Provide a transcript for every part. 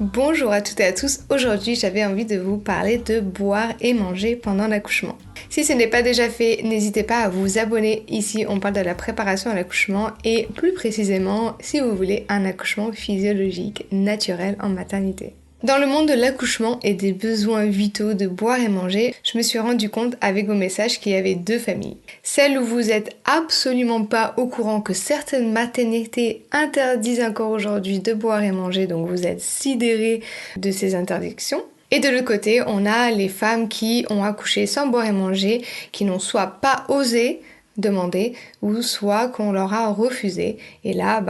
Bonjour à toutes et à tous, aujourd'hui j'avais envie de vous parler de boire et manger pendant l'accouchement. Si ce n'est pas déjà fait, n'hésitez pas à vous abonner, ici on parle de la préparation à l'accouchement et plus précisément si vous voulez un accouchement physiologique, naturel en maternité. Dans le monde de l'accouchement et des besoins vitaux de boire et manger, je me suis rendu compte avec vos messages qu'il y avait deux familles. Celle où vous êtes absolument pas au courant que certaines maternités interdisent encore aujourd'hui de boire et manger, donc vous êtes sidérés de ces interdictions. Et de l'autre côté, on a les femmes qui ont accouché sans boire et manger, qui n'ont soit pas osé demander, ou soit qu'on leur a refusé. Et là,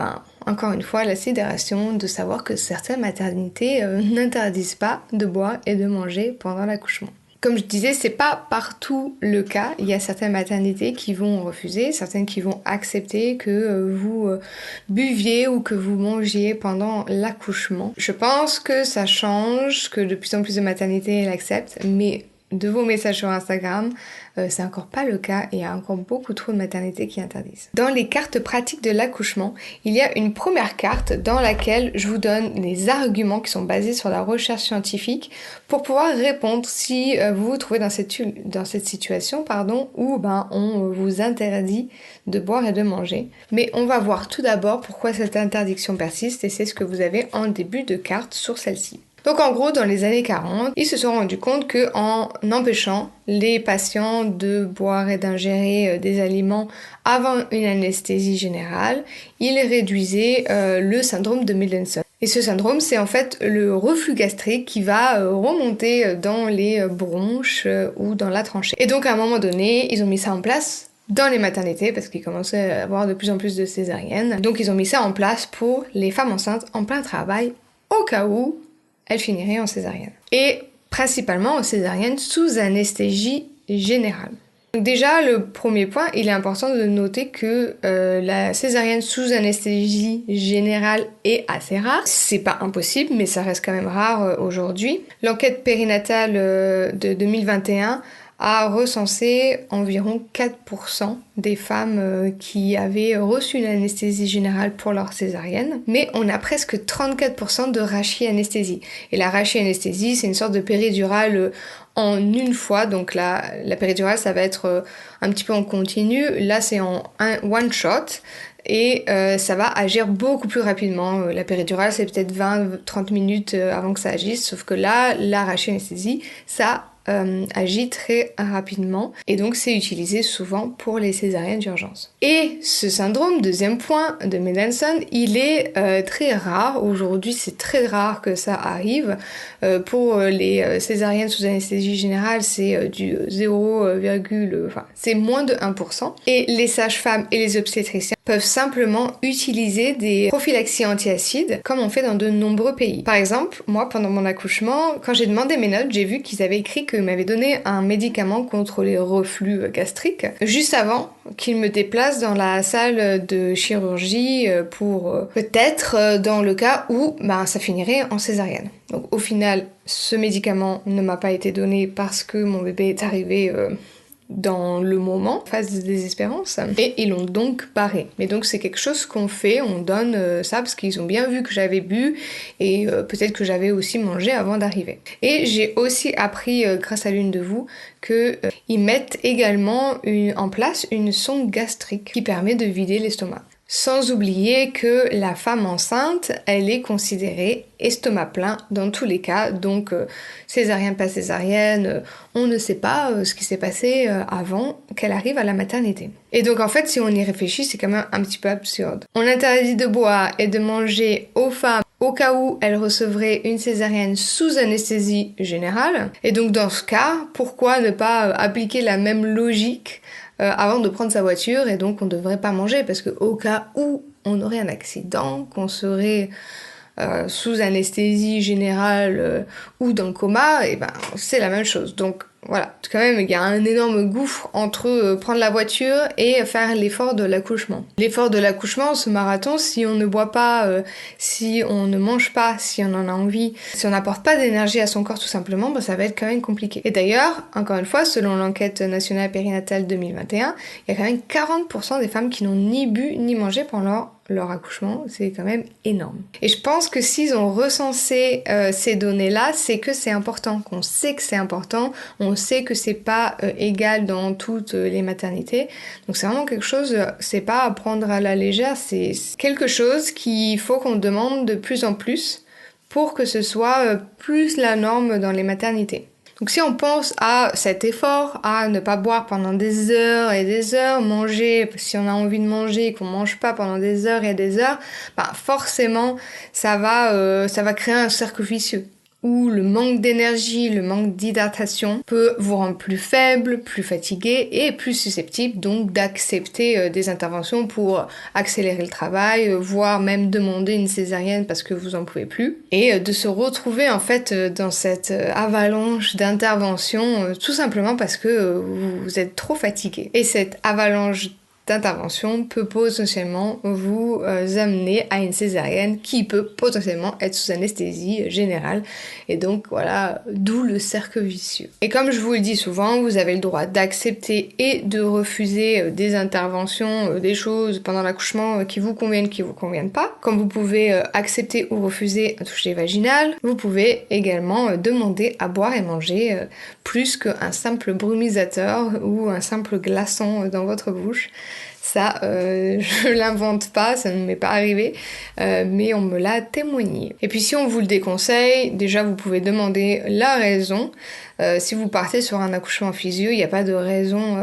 encore une fois, la sidération de savoir que certaines maternités n'interdisent pas de boire et de manger pendant l'accouchement. Comme je disais, c'est pas partout le cas. Il y a certaines maternités qui vont refuser, certaines qui vont accepter que vous buviez ou que vous mangiez pendant l'accouchement. Je pense que ça change, que de plus en plus de maternités l'acceptent, mais de vos messages sur Instagram, c'est encore pas le cas et il y a encore beaucoup trop de maternités qui interdisent. Dans les cartes pratiques de l'accouchement, il y a une première carte dans laquelle je vous donne les arguments qui sont basés sur la recherche scientifique pour pouvoir répondre si vous vous trouvez dans cette situation où on vous interdit de boire et de manger. Mais on va voir tout d'abord pourquoi cette interdiction persiste et c'est ce que vous avez en début de carte sur celle-ci. Donc en gros, dans les années 40, ils se sont rendus compte qu'en empêchant les patients de boire et d'ingérer des aliments avant une anesthésie générale, ils réduisaient le syndrome de Mendelssohn. Et ce syndrome, c'est en fait le reflux gastrique qui va remonter dans les bronches ou dans la tranchée. Et donc à un moment donné, ils ont mis ça en place dans les maternités parce qu'ils commençaient à avoir de plus en plus de césariennes. Donc ils ont mis ça en place pour les femmes enceintes en plein travail au cas où elle finirait en césarienne. Et principalement en césarienne sous anesthésie générale. Donc déjà, le premier point, il est important de noter que la césarienne sous anesthésie générale est assez rare. C'est pas impossible, mais ça reste quand même rare aujourd'hui. L'enquête périnatale de 2021 a recensé environ 4% des femmes qui avaient reçu une anesthésie générale pour leur césarienne, mais on a presque 34% de rachianesthésie. Et la rachianesthésie, c'est une sorte de péridurale en une fois, donc la péridurale, ça va être un petit peu en continu, là c'est en one shot, et ça va agir beaucoup plus rapidement. La péridurale, c'est peut-être 20-30 minutes avant que ça agisse, sauf que là, la rachianesthésie, ça agit très rapidement et donc c'est utilisé souvent pour les césariennes d'urgence. Et ce syndrome, deuxième point de Mendelssohn, il est très rare. Aujourd'hui, c'est très rare que ça arrive. Pour les césariennes sous anesthésie générale, c'est du 0, c'est moins de 1%. Et les sages-femmes et les obstétriciens peuvent simplement utiliser des prophylaxies antiacides comme on fait dans de nombreux pays. Par exemple, moi, pendant mon accouchement, quand j'ai demandé mes notes, j'ai vu qu'ils avaient écrit qu'ils m'avaient donné un médicament contre les reflux gastriques juste avant qu'ils me déplacent dans la salle de chirurgie pour peut-être dans le cas où ça finirait en césarienne. Donc au final, ce médicament ne m'a pas été donné parce que mon bébé est arrivé dans le moment, phase de désespérance, et ils l'ont donc barré. Mais donc c'est quelque chose qu'on fait, on donne ça parce qu'ils ont bien vu que j'avais bu et peut-être que j'avais aussi mangé avant d'arriver. Et j'ai aussi appris grâce à l'une de vous que ils mettent également en place une sonde gastrique qui permet de vider l'estomac. Sans oublier que la femme enceinte, elle est considérée estomac plein dans tous les cas, donc césarienne, pas césarienne, on ne sait pas ce qui s'est passé avant qu'elle arrive à la maternité. Et donc en fait, si on y réfléchit, c'est quand même un petit peu absurde. On interdit de boire et de manger aux femmes au cas où elles recevraient une césarienne sous anesthésie générale, et donc dans ce cas, pourquoi ne pas appliquer la même logique avant de prendre sa voiture et donc on ne devrait pas manger parce que au cas où on aurait un accident, qu'on serait sous anesthésie générale ou dans le coma, et c'est la même chose. Donc voilà, quand même il y a un énorme gouffre entre prendre la voiture et faire l'effort de l'accouchement. L'effort de l'accouchement, ce marathon, si on ne boit pas, si on ne mange pas, si on en a envie, si on n'apporte pas d'énergie à son corps tout simplement, ça va être quand même compliqué. Et d'ailleurs, encore une fois, selon l'enquête nationale périnatale 2021, il y a quand même 40% des femmes qui n'ont ni bu ni mangé pendant leur leur accouchement, c'est quand même énorme. Et je pense que s'ils ont recensé ces données-là, c'est que c'est important, qu'on sait que c'est important, on sait que c'est pas égal dans toutes les maternités. Donc c'est vraiment quelque chose, c'est pas à prendre à la légère, c'est quelque chose qu'il faut qu'on demande de plus en plus pour que ce soit plus la norme dans les maternités. Donc si on pense à cet effort, à ne pas boire pendant des heures et des heures, manger, si on a envie de manger et qu'on mange pas pendant des heures et des heures, forcément ça va créer un cercle vicieux où le manque d'énergie, le manque d'hydratation peut vous rendre plus faible, plus fatigué et plus susceptible donc d'accepter des interventions pour accélérer le travail, voire même demander une césarienne parce que vous en pouvez plus et de se retrouver en fait dans cette avalanche d'interventions tout simplement parce que vous êtes trop fatigué. Et cette avalanche d'intervention peut potentiellement vous amener à une césarienne qui peut potentiellement être sous anesthésie générale et donc voilà, d'où le cercle vicieux. Et comme je vous le dis souvent, vous avez le droit d'accepter et de refuser des interventions, des choses pendant l'accouchement qui vous conviennent pas. Comme vous pouvez accepter ou refuser un toucher vaginal, vous pouvez également demander à boire et manger plus qu'un simple brumisateur ou un simple glaçon dans votre bouche. Ça, je l'invente pas, ça ne m'est pas arrivé, mais on me l'a témoigné. Et puis si on vous le déconseille, déjà vous pouvez demander la raison. Si vous partez sur un accouchement physio, il n'y a pas de raison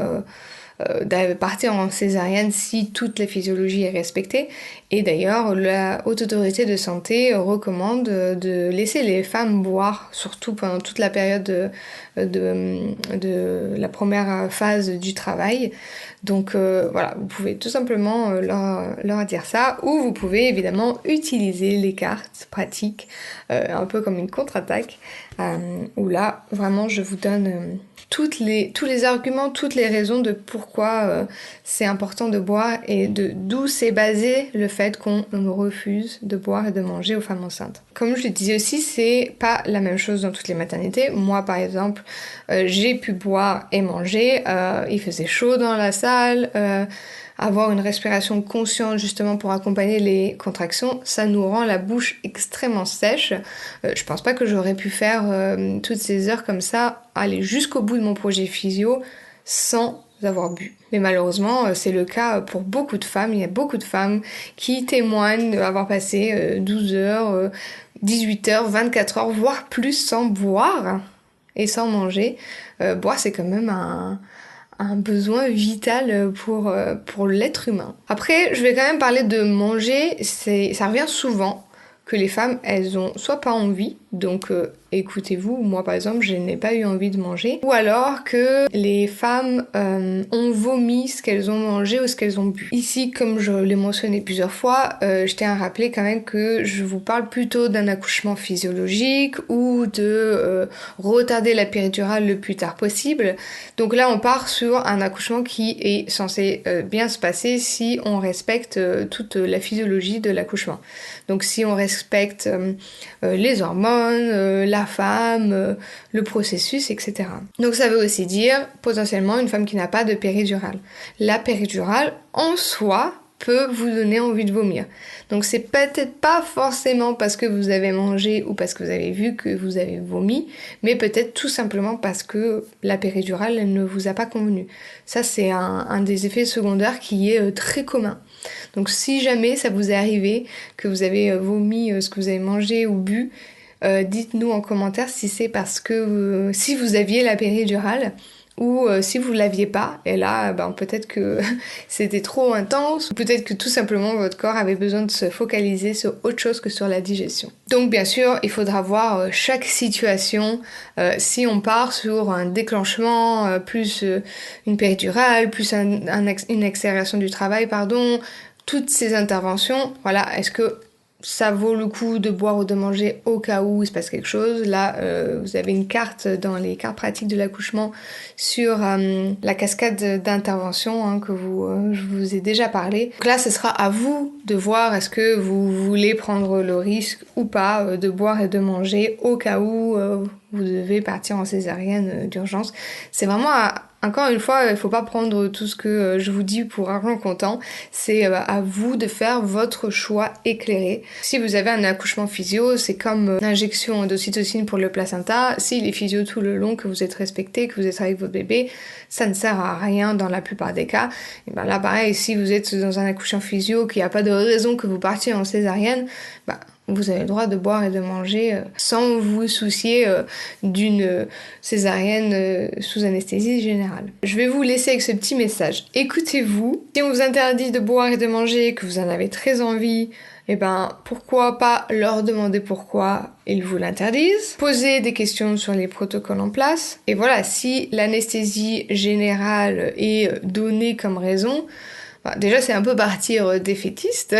de partir en césarienne si toute la physiologie est respectée. Et d'ailleurs, la Haute Autorité de Santé recommande de laisser les femmes boire, surtout pendant toute la période de la première phase du travail. Donc voilà, vous pouvez tout simplement leur dire ça, ou vous pouvez évidemment utiliser les cartes pratiques, un peu comme une contre-attaque, où là, vraiment, je vous donne tous les arguments, toutes les raisons de pourquoi c'est important de boire et d'où c'est basé le fait qu'on refuse de boire et de manger aux femmes enceintes. Comme je le disais aussi, c'est pas la même chose dans toutes les maternités. Moi, par exemple, j'ai pu boire et manger, il faisait chaud dans la salle, avoir une respiration consciente justement pour accompagner les contractions, ça nous rend la bouche extrêmement sèche. Je pense pas que j'aurais pu faire toutes ces heures comme ça, aller jusqu'au bout de mon projet physio sans avoir bu. Mais malheureusement, c'est le cas pour beaucoup de femmes. Il y a beaucoup de femmes qui témoignent d'avoir passé 12 heures, 18 heures, 24 heures, voire plus sans boire et sans manger. Boire, c'est quand même un besoin vital pour l'être humain. Après, je vais quand même parler de manger. Ça revient souvent que les femmes, elles ont soit pas envie, donc écoutez-vous, moi par exemple, je n'ai pas eu envie de manger, ou alors que les femmes ont vomi ce qu'elles ont mangé ou ce qu'elles ont bu. Ici, comme je l'ai mentionné plusieurs fois, je tiens à rappeler quand même que je vous parle plutôt d'un accouchement physiologique ou de retarder la péridurale le plus tard possible. Donc là, on part sur un accouchement qui est censé bien se passer si on respecte toute la physiologie de l'accouchement. Donc si on respecte les hormones, la femme, le processus, etc. Donc ça veut aussi dire potentiellement une femme qui n'a pas de péridurale. La péridurale, en soi, peut vous donner envie de vomir. Donc c'est peut-être pas forcément parce que vous avez mangé ou parce que vous avez vu que vous avez vomi, mais peut-être tout simplement parce que la péridurale elle ne vous a pas convenu. Ça c'est un des effets secondaires qui est très commun. Donc si jamais ça vous est arrivé, que vous avez vomi ce que vous avez mangé ou bu, dites-nous en commentaire si c'est parce que si vous aviez la péridurale ou si vous l'aviez pas, et là peut-être que c'était trop intense, ou peut-être que tout simplement votre corps avait besoin de se focaliser sur autre chose que sur la digestion. Donc bien sûr, il faudra voir chaque situation, si on part sur un déclenchement, plus une péridurale, plus une accélération du travail, toutes ces interventions, voilà, est-ce que ça vaut le coup de boire ou de manger au cas où il se passe quelque chose. Là, vous avez une carte dans les cartes pratiques de l'accouchement sur la cascade d'intervention que je vous ai déjà parlé. Donc là, ce sera à vous de voir est-ce que vous voulez prendre le risque ou pas de boire et de manger au cas où vous devez partir en césarienne d'urgence. C'est vraiment encore une fois, il faut pas prendre tout ce que je vous dis pour argent comptant. C'est à vous de faire votre choix éclairé. Si vous avez un accouchement physio, c'est comme l'injection d'ocytocine pour le placenta. S'il est physio tout le long, que vous êtes respecté, que vous êtes avec votre bébé, ça ne sert à rien dans la plupart des cas. Et ben là, pareil, si vous êtes dans un accouchement physio, qu'il n'y a pas de raison que vous partiez en césarienne, vous avez le droit de boire et de manger sans vous soucier d'une césarienne sous anesthésie générale. Je vais vous laisser avec ce petit message. Écoutez-vous. Si on vous interdit de boire et de manger, que vous en avez très envie, pourquoi pas leur demander pourquoi ils vous l'interdisent. Posez des questions sur les protocoles en place. Et voilà, si l'anesthésie générale est donnée comme raison, déjà c'est un peu partir défaitiste.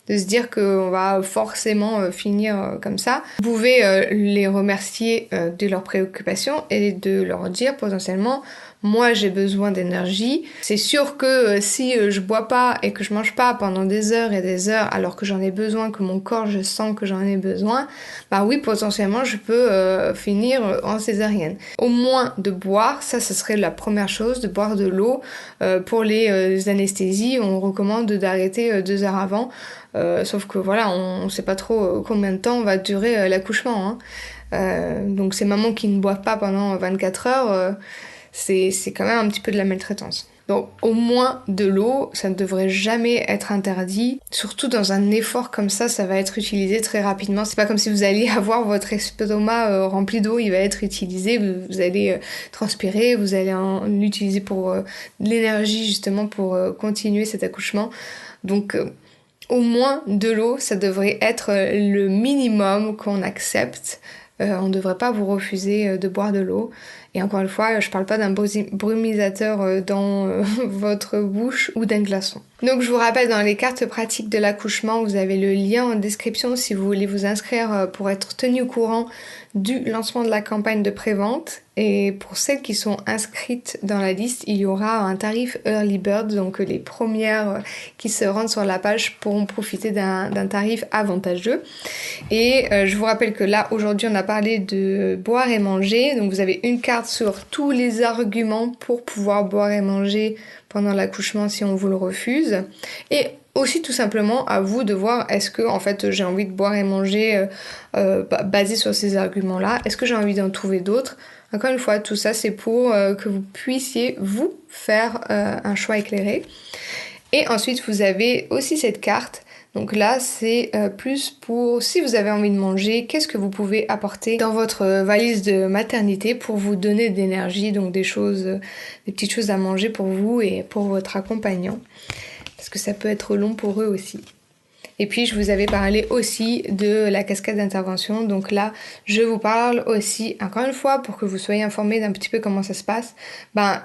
De se dire qu'on va forcément finir comme ça. Vous pouvez les remercier de leurs préoccupations et de leur dire potentiellement moi j'ai besoin d'énergie. C'est sûr que si je bois pas et que je mange pas pendant des heures et des heures alors que j'en ai besoin, que mon corps je sens que j'en ai besoin, oui potentiellement je peux finir en césarienne. Au moins de boire, ça serait la première chose, de boire de l'eau. Pour les anesthésies, on recommande d'arrêter 2 heures avant. Sauf que voilà, on sait pas trop combien de temps va durer l'accouchement. Donc ces mamans qui ne boivent pas pendant 24 heures, c'est quand même un petit peu de la maltraitance. Donc au moins de l'eau, ça ne devrait jamais être interdit. Surtout dans un effort comme ça va être utilisé très rapidement. C'est pas comme si vous alliez avoir votre estomac rempli d'eau, il va être utilisé, vous allez transpirer, vous allez l'utiliser pour de l'énergie justement pour continuer cet accouchement. Donc au moins de l'eau, ça devrait être le minimum qu'on accepte. On ne devrait pas vous refuser de boire de l'eau. Et encore une fois, je parle pas d'un brumisateur dans votre bouche ou d'un glaçon. Donc je vous rappelle, dans les cartes pratiques de l'accouchement, vous avez le lien en description si vous voulez vous inscrire pour être tenu au courant du lancement de la campagne de prévente. Et pour celles qui sont inscrites dans la liste, il y aura un tarif Early Bird, donc les premières qui se rendent sur la page pourront profiter d'un tarif avantageux. Et je vous rappelle que là, aujourd'hui, on a parlé de boire et manger. Donc vous avez une carte sur tous les arguments pour pouvoir boire et manger pendant l'accouchement si on vous le refuse. Et aussi tout simplement à vous de voir est-ce que en fait j'ai envie de boire et manger basé sur ces arguments-là, est-ce que j'ai envie d'en trouver d'autres. Encore une fois, tout ça c'est pour que vous puissiez vous faire un choix éclairé. Et ensuite vous avez aussi cette carte. Donc là, c'est plus pour si vous avez envie de manger, qu'est-ce que vous pouvez apporter dans votre valise de maternité pour vous donner de l'énergie, donc des petites choses à manger pour vous et pour votre accompagnant. Parce que ça peut être long pour eux aussi. Et puis je vous avais parlé aussi de la cascade d'intervention. Donc là, je vous parle aussi, encore une fois, pour que vous soyez informés d'un petit peu comment ça se passe.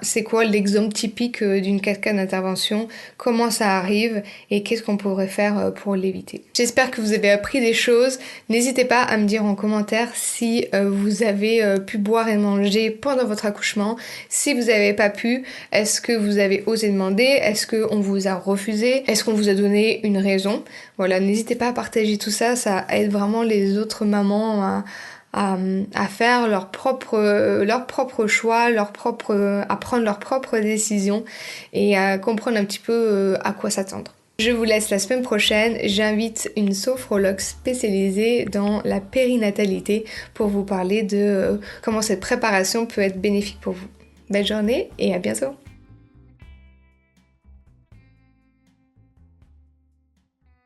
C'est quoi l'exemple typique d'une cascade d'intervention, comment ça arrive et qu'est-ce qu'on pourrait faire pour l'éviter. J'espère que vous avez appris des choses. N'hésitez pas à me dire en commentaire si vous avez pu boire et manger pendant votre accouchement. Si vous n'avez pas pu, est-ce que vous avez osé demander? Est-ce qu'on vous a refusé? Est-ce qu'on vous a donné une raison? Voilà, n'hésitez pas à partager tout ça, ça aide vraiment les autres mamans à faire leur propre choix, à prendre leurs propres décisions et à comprendre un petit peu à quoi s'attendre. Je vous laisse la semaine prochaine, j'invite une sophrologue spécialisée dans la périnatalité pour vous parler de comment cette préparation peut être bénéfique pour vous. Belle journée et à bientôt!